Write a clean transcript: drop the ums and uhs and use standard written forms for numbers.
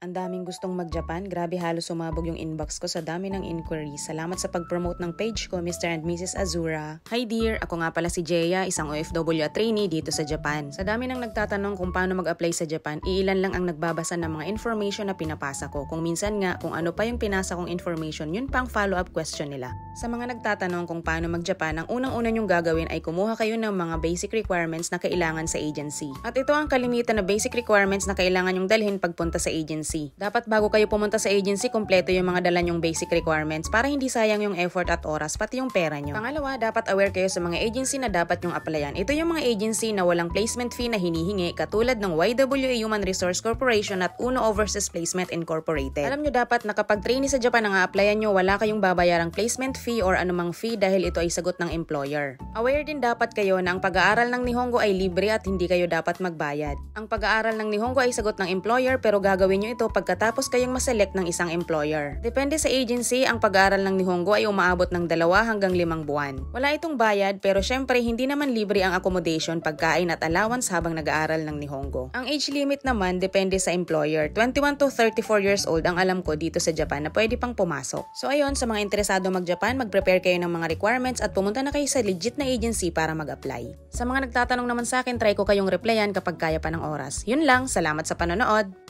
Ang daming gustong mag-Japan, grabe halos sumabog yung inbox ko sa dami ng inquiries. Salamat sa pag-promote ng page ko, Mr. and Mrs. Azura. Hi dear, ako nga pala si Jeya, isang OFW at trainee dito sa Japan. Sa dami ng nagtatanong kung paano mag-apply sa Japan, iilan lang ang nagbabasa ng mga information na pinapasa ko. Kung minsan nga, kung ano pa yung pinasa kong information, yun pang follow-up question nila. Sa mga nagtatanong kung paano mag-Japan, ang unang-una nyong gagawin ay kumuha kayo ng mga basic requirements na kailangan sa agency. At ito ang kalimitan na basic requirements na kailangan nyong dalhin pagpunta sa agency. Dapat bago kayo pumunta sa agency, kompleto yung mga dala nyong basic requirements para hindi sayang yung effort at oras pati yung pera nyo. Pangalawa, dapat aware kayo sa mga agency na dapat nyong applyan. Ito yung mga agency na walang placement fee na hinihingi katulad ng YWA Human Resource Corporation at Uno Overseas Placement Incorporated. Alam nyo dapat na kapag trainee sa Japan ang applyan nyo, wala kayong babayarang placement fee or anumang fee dahil ito ay sagot ng employer. Aware din dapat kayo na ang pag-aaral ng Nihongo ay libre at hindi kayo dapat magbayad. Ang pag-aaral ng Nihongo ay sagot ng employer pero gagawin nyo ito pagkatapos kayong maselect ng isang employer. Depende sa agency, ang pag-aaral ng Nihongo ay umaabot ng 2 hanggang 5 buwan. Wala itong bayad pero syempre hindi naman libre ang accommodation, pagkain at allowance habang nag-aaral ng Nihongo. Ang age limit naman depende sa employer. 21 to 34 years old ang alam ko dito sa Japan na pwede pang pumasok. So ayun, sa mga interesado mag-Japan, mag-prepare kayo ng mga requirements at pumunta na kayo sa legit na agency para mag-apply. Sa mga nagtatanong naman sa akin, try ko kayong replyan kapag kaya pa ng oras. Yun lang, salamat sa panonood!